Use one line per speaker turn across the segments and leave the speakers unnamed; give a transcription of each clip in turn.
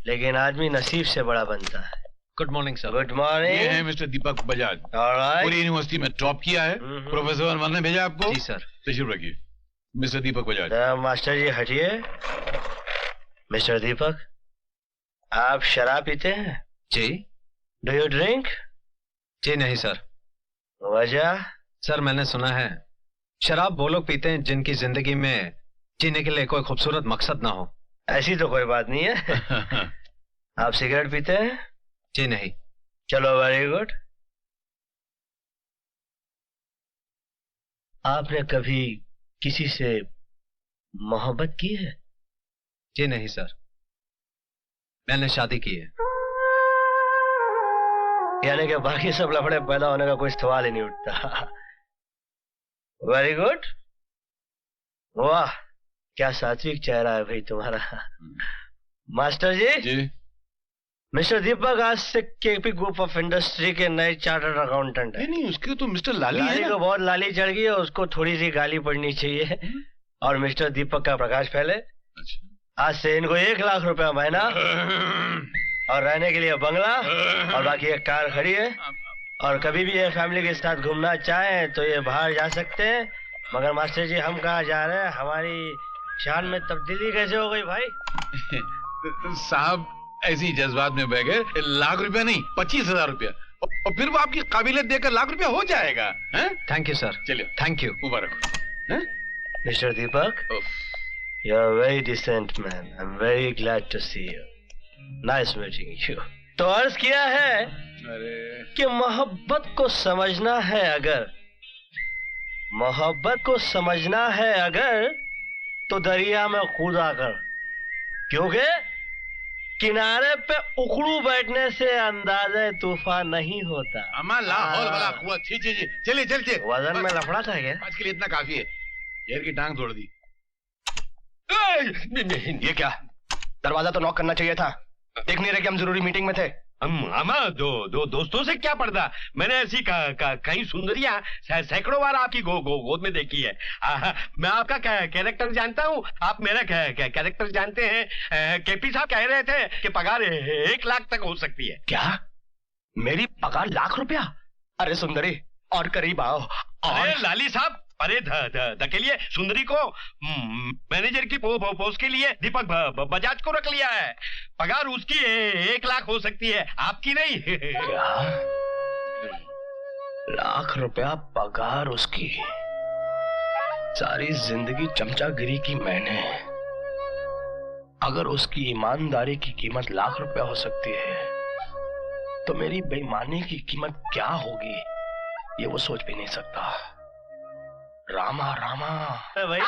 लेकिन आदमी नसीब से बड़ा बनता है।
Good morning sir.
Good morning.
ये है मिस्टर दीपक बजाज।
ऑलराइट।
पूरी यूनिवर्सिटी में टॉप किया है। प्रोफेसर वर्मा ने भेजा आपको।
जी सर।
तशरीफ रखिए मिस्टर दीपक बजाज।
मास्टर जी हटिए। मिस्टर दीपक, आप शराब पीते हैं?
जी।
Do you drink?
जी नहीं सर।
वजह?
सर मैंने सुना है शराब वो लोग पीते हैं जिनकी जिंदगी में जीने के लिए कोई खूबसूरत मकसद ना हो।
ऐसी तो कोई बात नहीं है। आप सिगरेट पीते हैं?
जी नहीं।
चलो वेरी गुड। आपने कभी किसी से मोहब्बत की है?
जी नहीं सर, मैंने शादी की है।
यानी कि बाकी सब लफड़े पैदा होने का कोई सवाल ही नहीं उठता। Very good. वाह, क्या सात्विक चेहरा है भाई तुम्हारा। मास्टर जी। मिस्टर दीपक आज से केपी ग्रुप ऑफ इंडस्ट्री के नए चार्टर्ड अकाउंटेंट है।
नहीं उसके तो मिस्टर लाली है।
को बहुत लाली चढ़ गई है, उसको थोड़ी सी गाली पड़नी चाहिए। और मिस्टर दीपक का प्रकाश फैले। अच्छा। आज से इनको 1 लाख रुपया महीना और रहने के लिए बंगला और बाकी एक कार खड़ी है। और कभी भी ये फैमिली के साथ घूमना चाहें तो ये बाहर जा सकते हैं। मगर मास्टर जी हम कहाँ जा रहे हैं? हमारी शान में तब्दीली कैसे हो गई भाई?
साहब ऐसी जज्बात में बह गए। 1 लाख रुपया नहीं 25,000 रुपया और फिर वो आपकी काबिलियत देकर 1 लाख रुपया हो जाएगा।
Thank you sir.
चलिए
थैंक यू।
मुबारक।
Mister Deepak, you are very decent man. I'm very glad to see you. Nice meeting you. तो अर्ज किया है कि मोहब्बत को समझना है अगर, मोहब्बत को समझना है अगर तो दरिया में कूदा कर, क्योंकि किनारे पे उखड़ू बैठने से अंदाज़े तूफान नहीं होता।
अम्मा लाहौल वाला कुआं। चलिए।
वजन में लफड़ा था क्या?
आज के लिए इतना काफी है। शेर की टांग तोड़ दी।
ये क्या? दरवाजा तो नॉक करना चाहिए था। देख नहीं रहे कि हम जरूरी मीटिंग में थे।
अम्मा दो दोस्तों से क्या पड़ता? मैंने ऐसी कई सुंदरियां सैकड़ों बार आपकी गोद में देखी है। मैं आपका कैरेक्टर जानता हूँ, आप मेरा कैरेक्टर जानते हैं। केपी साहब कह रहे थे कि पगार 1 लाख तक हो सकती है।
क्या? मेरी पगार 1 लाख रुपया? अरे सुंदरी और करीब आओ।
अरे लाली साहब, अरे धकेलिए सुंदरी को। मैनेजर की पोस्ट के लिए दीपक बजाज को रख लिया है। पगार उसकी 1 लाख हो सकती है, आपकी नहीं।
क्या? 1 लाख रुपया पगार उसकी? सारी जिंदगी चमचागिरी की मैंने। अगर उसकी ईमानदारी की कीमत 1 लाख रुपया हो सकती है तो मेरी बेईमानी की कीमत क्या होगी ये वो सोच भी नहीं सकता। रामा
भाई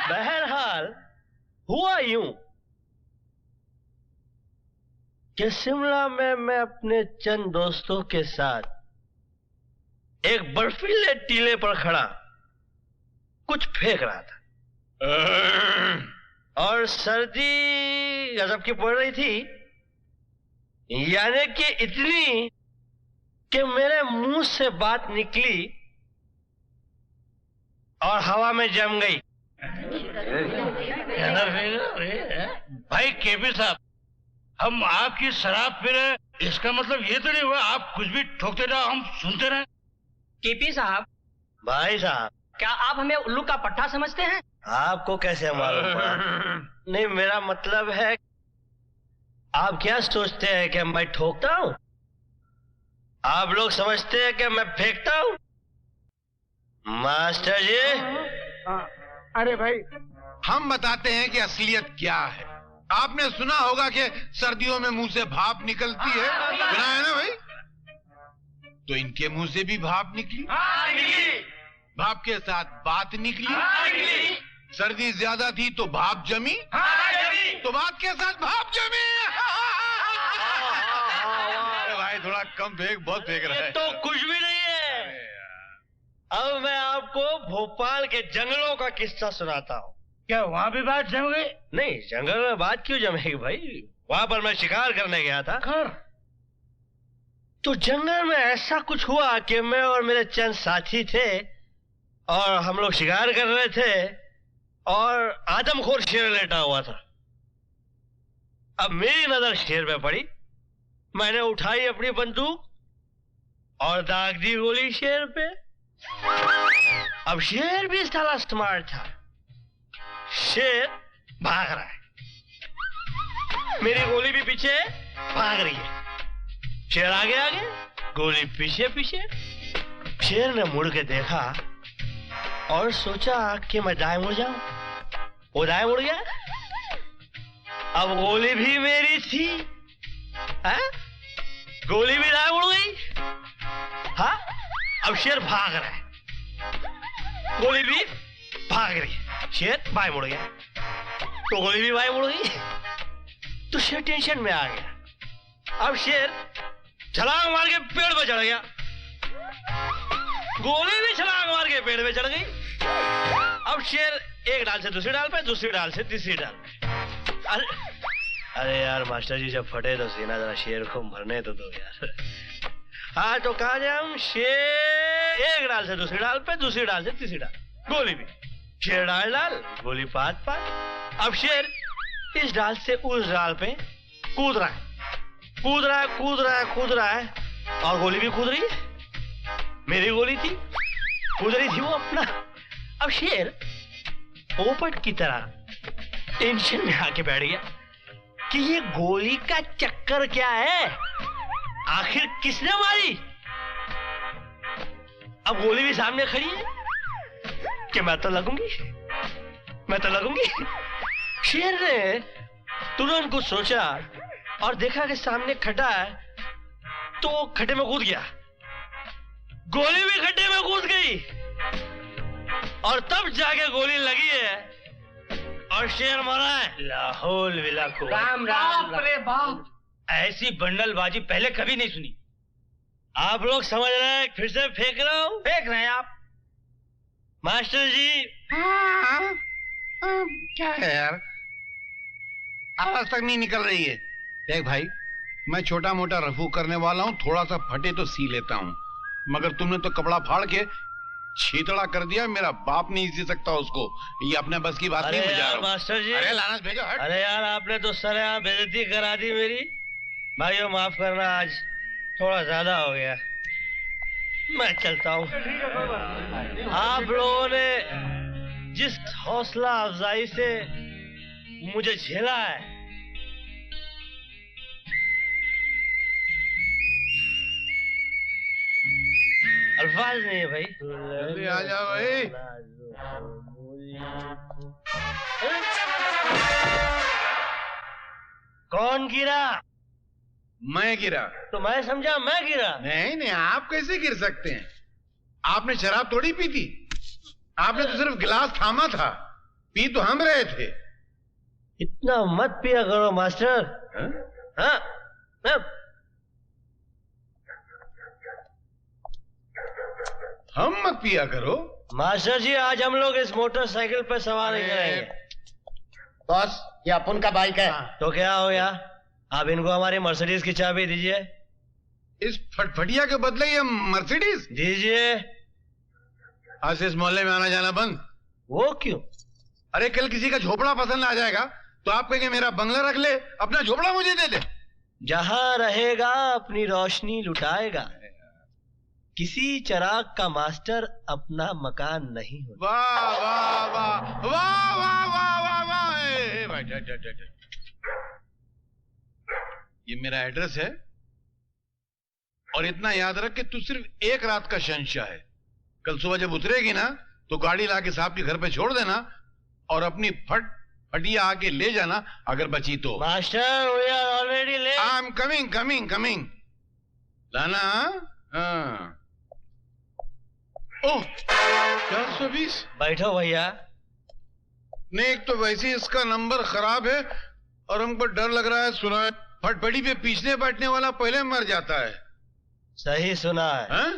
बहरहाल हुआ यूं कि शिमला में मैं अपने चंद दोस्तों के साथ एक बर्फीले टीले पर खड़ा कुछ फेंक रहा था और सर्दी गजब की पड़ रही थी, यानी कि इतनी कि मेरे मुंह से बात निकली और हवा में जम गई।
भाई केपी साहब, हम आपकी शराब पी रहे, इसका मतलब ये तो नहीं हुआ आप कुछ भी ठोकते रहो हम सुनते रहे।
केपी साहब।
भाई साहब,
क्या आप हमें उल्लू का पट्टा समझते हैं?
आपको कैसे मालूम पड़ा? नहीं, मेरा मतलब है आप क्या सोचते हैं कि मैं ठोकता हूं? आप लोग समझते हैं कि मैं फेंकता हूं? मास्टर जी।
अरे भाई, हम बताते हैं कि असलियत क्या है। आपने सुना होगा कि सर्दियों में मुंह से भाप निकलती है, सुना है ना भाई? तो इनके मुंह से भी भाप निकली। भाप के साथ बात निकली। सर्दी ज्यादा थी तो भाप जमी। तो बात के साथ भाप जमी। भाई थोड़ा कम फेंक, बहुत फेंक रहा है।
तो कुछ भी नहीं है। अब मैं आपको भोपाल के जंगलों का किस्सा सुनाता हूँ।
क्या वहाँ भी बात जम गई?
नहीं, जंगल में बात क्यों जमेगी भाई? वहां पर मैं शिकार करने गया था। तो जंगल में ऐसा कुछ हुआ कि मैं और मेरे चंद साथी थे और हम लोग शिकार कर रहे थे और आदमखोर शेर लेटा हुआ था। अब मेरी नजर शेर पे पड़ी, मैंने उठाई अपनी बंदूक और दाग दी गोली शेर पे। अब शेर भी साला स्मार्ट था, शेर भाग रहा है, मेरी गोली भी पीछे भाग रही है। शेर आगे आगे, गोली पीछे पीछे। शेर ने मुड़ के देखा और सोचा कि मैं दाएं मुड़ जाऊं। वो दाएं मुड़ गया, अब गोली भी मेरी थी, है? गोली भी दाएं मुड़ गई। हाँ, अब शेर भाग रहा है, गोली भी भाग रही है। शेर बाएं मुड़ गया तो गोली भी बाएं मुड़ गई, तो शेर टेंशन में आ गया। अब शेर छलांग मार के पेड़ पे चढ़ गया, गोली भी छलांग मार के पेड़ पे चढ़ गई। अब शेर एक डाल से दूसरी डाल पे, दूसरी डाल से तीसरी डाल पे। अरे यार मास्टर जी, जब फटे तो सीना जरा शेर को मरने तो दो यार। हाँ तो कहा जाए हम, शेर एक डाल से दूसरी डाल पे, दूसरी डाल से तीसरी डाल, गोली भी शेर डाल डाल, गोली पात पात। अब शेर इस डाल से उस डाल पे कूद रहा है, कूद रहा है, कूद रहा है, कूद रहा है, और गोली भी कूद रही है। मेरी गोली थी, कूद रही थी वो अपना। अब शेर पोपट की तरह टेंशन में आके बैठ गया कि ये गोली का चक्कर क्या है, आखिर किसने मारी। अब गोली भी सामने खड़ी है कि मैं तो लगूंगी, मैं तो लगूंगी। शेर ने तुरंत कुछ सोचा और देखा कि सामने खड्डा है, तो खड्डे में कूद गया, गोली भी खड्डे में कूद गई, और तब जाके गोली लगी है और शेर मरा है। लाहौल विला को
राम राम।
बाप रे बाप, ऐसी बंडलबाजी पहले कभी नहीं सुनी। आप लोग समझ रहे हैं, फिर से फेंक रहा हूं। फेंक रहे हैं आप मास्टर जी।
क्या है यार, आवाज तक नहीं निकल रही है। देख भाई, मैं छोटा मोटा रफू करने वाला हूँ, थोड़ा सा फटे तो सी लेता हूँ, मगर तुमने तो कपड़ा फाड़ के छीतड़ा कर दिया। मेरा बाप नहीं सी सकता उसको, ये अपने बस की बात नहीं बुझा रहा।
मास्टर जी,
अरे लानत भेजो, हट।
अरे यार, आपने तो सरेआम बेइज्जती करा दी मेरी। भाइयों माफ करना, आज थोड़ा ज्यादा हो गया, मैं चलता हूँ। आप लोगों ने जिस हौसला अफजाई से मुझे झेला है, अल्फाज नहीं है भाई।
जल्दी आ जाओ भाई।
कौन गिरा?
मैं गिरा?
तो मैं समझा मैं गिरा।
नहीं नहीं, आप कैसे गिर सकते हैं? आपने शराब थोड़ी पी थी, आपने तो सिर्फ गिलास थामा था, पी तो हम रहे थे।
इतना मत पिया करो मास्टर। हाँ?
हम मत पिया करो
मास्टर जी, आज हम लोग इस मोटरसाइकिल पे सवार नहीं करेंगे।
बॉस, ये अपन का बाइक है।
तो क्या हो गया, आप इनको हमारी मर्सिडीज की चाबी दीजिए।
इस फटफटिया के बदले ये मर्सिडीज
दीजिए।
आज से इस मोहल्ले में आना जाना बंद।
वो क्यों?
अरे कल किसी का झोपड़ा पसंद आ जाएगा तो आप कहेंगे मेरा बंगला रख ले, अपना झोपड़ा मुझे दे दे।
जहां रहेगा अपनी रोशनी लुटाएगा, किसी चिराग का मास्टर अपना मकान नहीं होता।
वाह वाह वाह वाह वाह वाह वाह वाह। ए, भाई, जा। ये मेरा एड्रेस है, और इतना याद रख कि तू सिर्फ एक रात का शहंशाह है। कल सुबह जब उतरेगी ना तो गाड़ी लाके साहब के घर पे छोड़ देना, और अपनी फटिया आके ले जाना अगर बची तो।
Master, we are already late.
I am coming. लाना। हाँ। ओह, 420।
बैठो भैया।
नहीं, एक तो वैसे ही इसका नंबर खराब है, और हमको डर लग रहा है। सुना है फटफटी पे पीछने बैठने वाला पहले मर जाता है।
सही सुना है।
हाँ?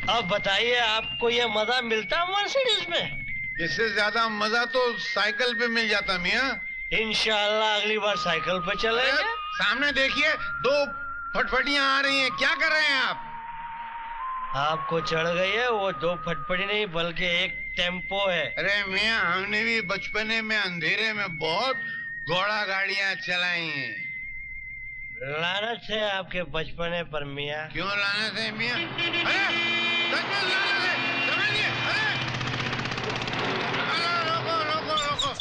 अब बताइए, आपको ये मजा मिलता मर्सिडीज में?
इससे ज्यादा मजा तो साइकिल पे मिल जाता मियाँ।
इंशाल्लाह अगली बार साइकिल पे चलेंगे।
सामने देखिए, 2 फटफटियां आ रही हैं, क्या कर रहे हैं आप?
आपको चढ़ गई है वो 2 फटफटी नहीं, बल्कि एक टेम्पो है।
अरे मियाँ, हमने भी बचपने में अंधेरे में बहुत घोड़ा गाड़ियां चलाई हैं।
लानत है आपके बचपने पर मियाँ।
क्यों लानत है मियाँ? अरे सचमुच लानत है, समझिए। अरे रोको रोको रोको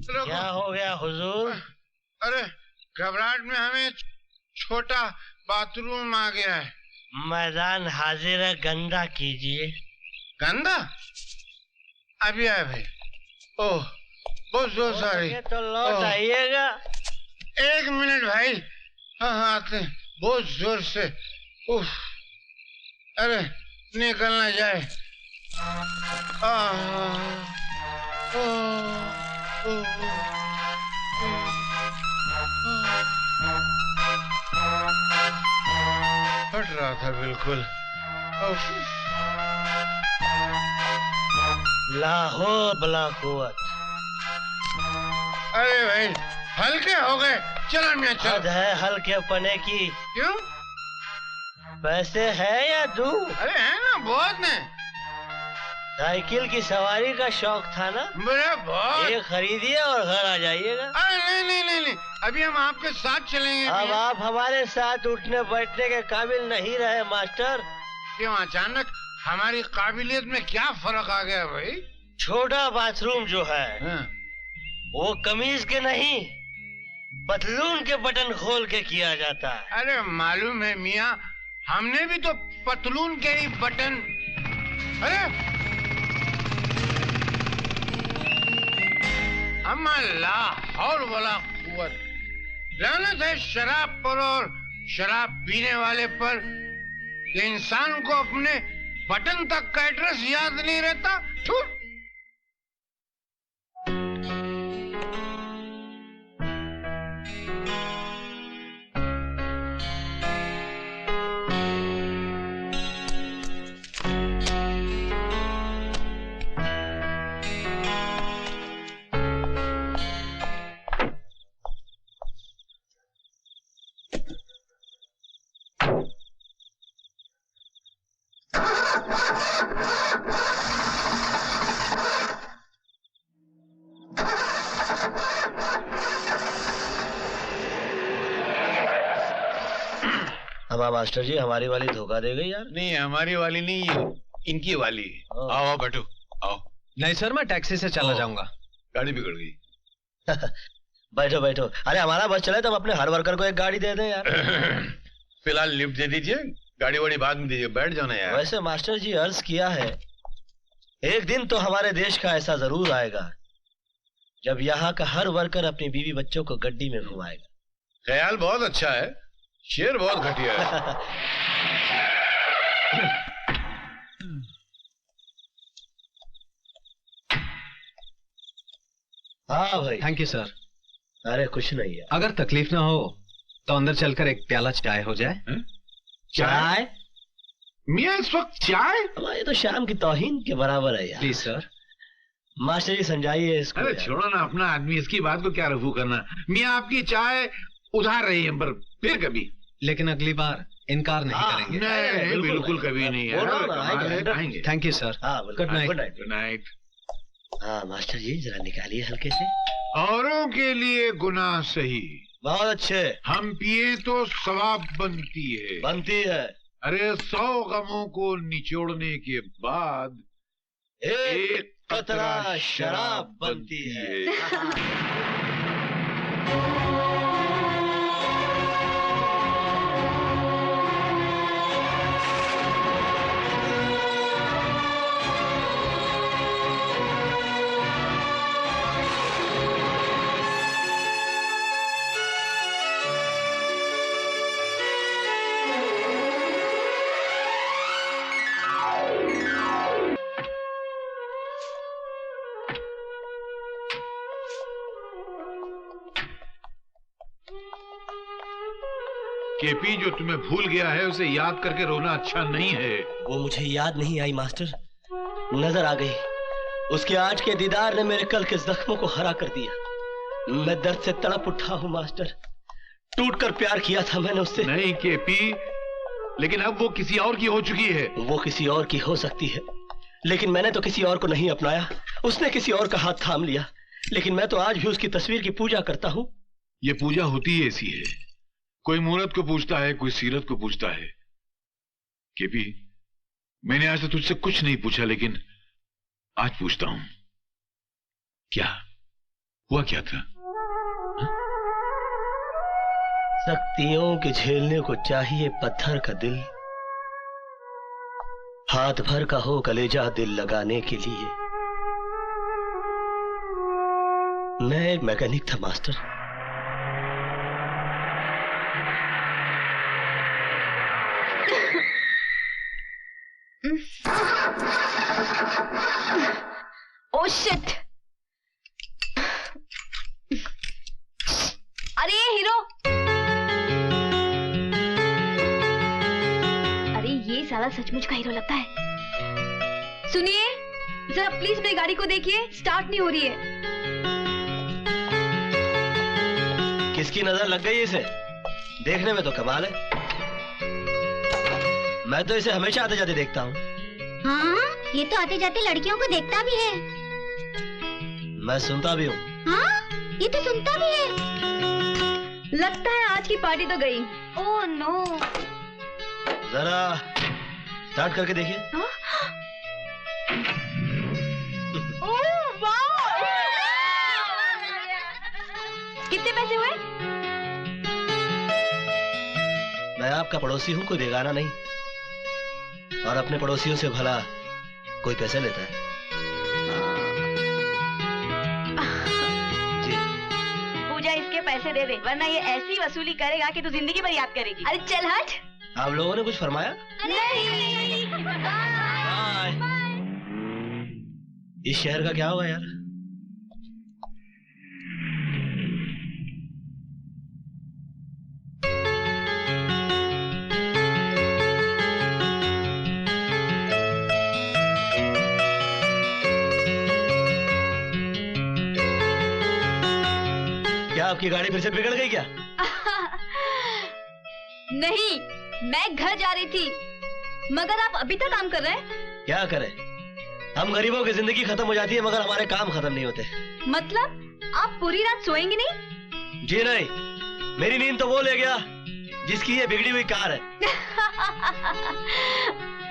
रोको।
क्या हो गया हुजूर?
अरे घबराहट में हमें छोटा बाथरूम आ गया है।
मैदान हाजिर है, गंदा कीजिए।
गंदा? अभी आया भाई। ओह, बहुत जोर से आ रही।
तो लौट आइएगा।
1 मिनट भाई। हाँ हाँ आते हैं, बहुत जोर से। उफ, अरे निकल ना जाए। फट रहा था बिल्कुल। उफ।
लाहौर बला कुव्वत।
अरे भाई हल्के हो गए। चलो मैं
हद
चल।
है हल्के पने की।
क्यों?
पैसे है या दूं?
अरे है ना, बहुत ने।
साइकिल की सवारी का शौक था ना?
बड़े बहुत।
ये खरीदिए और घर आ जाइएगा।
अरे नहीं नहीं नहीं नहीं, अभी हम आपके साथ चलेंगे।
अब आप हमारे साथ उठने बैठने के काबिल नहीं रहे मास्टर।
क्यों अचानक हमारी काबिलियत में क्या फर्क आ गया भाई?
छोटा बाथरूम जो है
हाँ।
वो कमीज के नहीं पतलून के बटन खोल के किया जाता है।
अरे मालूम है मियाँ, हमने भी तो पतलून के ही बटन। अरे अम्मा लाहौर वाला कुव्वत। लानत है शराब पर और शराब पीने वाले पर कि इंसान को अपने बटन तक का एड्रेस याद नहीं रहता। थू।
अब मास्टर जी हमारी वाली धोखा दे गई यार।
नहीं हमारी वाली नहीं, ये इनकी वाली। आओ आओ बैठो आओ।
नहीं सर, मैं टैक्सी से चला जाऊंगा।
गाड़ी बिगड़ गई।
बैठो बैठो। अरे हमारा बस चले तो हम अपने हर वर्कर को एक गाड़ी दे दें यार।
फिलहाल लिफ्ट दे दीजिए, गाड़ी वाड़ी बाद में दीजिए, बैठ जाओ ना यार।
वैसे मास्टर जी अर्ज किया है, एक दिन तो हमारे देश का ऐसा जरूर आएगा जब यहाँ का हर वर्कर अपनी बीवी बच्चों को गड्डी में घुमाएगा।
ख्याल बहुत अच्छा है, शेर बहुत घटिया है।
हाँ भाई।
Thank you sir.
अरे कुछ नहीं है।
अगर तकलीफ ना हो तो अंदर चलकर एक प्याला चाय हो जाए।
चाय?
मियाँ इस वक्त चाय?
ये तो शाम की तौहीन के बराबर है यार।
Please sir.
मास्टर जी समझाइए इसको।
अरे छोड़ो ना अपना आदमी, इसकी बात को क्या रफू करना। मियाँ आपकी चाय उधार रही है, पर फिर कभी।
लेकिन अगली बार इनकार नहीं करेंगे।
नहीं बिल्कुल कभी नहीं है।
Thank you sir. Good night.
Good night.
हाँ मास्टर जी जरा निकालिए हल्के से।
औरों के लिए गुनाह सही,
बहुत अच्छे।
हम पिए तो सवाब बनती है।
बनती है।
अरे 100 गमों को निचोड़ने के बाद
एक कतरा शराब बनती है।
केपी जो तुम्हें भूल गया है उसे याद करके रोना अच्छा नहीं है।
वो मुझे याद नहीं आई मास्टर, नजर आ गई। उसके आज के दीदार ने मेरे कल के जख्मों को हरा कर दिया। मैं दर्द से तड़प उठा हूँ मास्टर। टूटकर प्यार किया था मैंने उससे।
नहीं केपी, लेकिन अब वो किसी और की हो चुकी है।
वो किसी और की हो सकती है,
लेकिन मैंने तो किसी और को नहीं अपनाया, उसने किसी और का हाथ थाम लिया। लेकिन मैं तो आज भी उसकी तस्वीर की पूजा करता हूँ।
ये पूजा होती ही ऐसी है, कोई मूरत को पूछता है, कोई सीरत को पूछता है। केपी, मैंने आज तक तुझसे कुछ नहीं पूछा, लेकिन आज पूछता हूं, क्या हुआ, क्या था?
शक्तियों के झेलने को चाहिए पत्थर का दिल, हाथ भर का हो कलेजा दिल लगाने के लिए। मैं एक मैकेनिक था मास्टर।
Oh shit! अरे हीरो! अरे ये साला सचमुच का हीरो लगता है। सुनिए, जरा प्लीज मेरी गाड़ी को देखिए, स्टार्ट नहीं हो रही है।
किसकी नजर लग गई इसे? देखने में तो कमाल है। मैं तो इसे हमेशा आते जाते देखता हूँ।
हाँ, ये तो आते जाते लड़कियों को देखता भी है।
मैं सुनता भी हूँ।
हाँ, ये तो सुनता भी है।
लगता है आज की पार्टी तो गई।
Oh no.
जरा स्टार्ट करके देखिए।
ओह वाह! कितने पैसे हुए?
मैं आपका पड़ोसी हूँ, कोई बेगाना नहीं। और अपने पड़ोसियों से भला कोई पैसे लेता है? जी।
पूजा इसके पैसे दे दे, वरना ये ऐसी वसूली करेगा कि तू जिंदगी भर याद करेगी। अरे चल हट।
आप लोगों ने कुछ फरमाया?
नहीं।
बाय। इस शहर का क्या होगा यार? क्या आपकी गाड़ी फिर से बिगड़ गई क्या?
नहीं, मैं घर जा रही थी। मगर आप अभी तक काम कर रहे हैं?
क्या करें, हम गरीबों की जिंदगी खत्म हो जाती है मगर हमारे काम खत्म नहीं होते।
मतलब आप पूरी रात सोएंगे नहीं?
जी नहीं, मेरी नींद तो वो ले गया जिसकी ये बिगड़ी हुई कार है।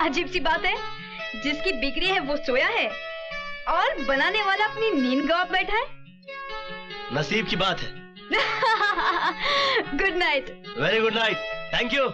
अजीब सी बात है, जिसकी बिगड़ी है वो सोया है और बनाने वाला अपनी नींद गवा बैठा है।
नसीब की बात है।
Good night.
Very good night. Thank you.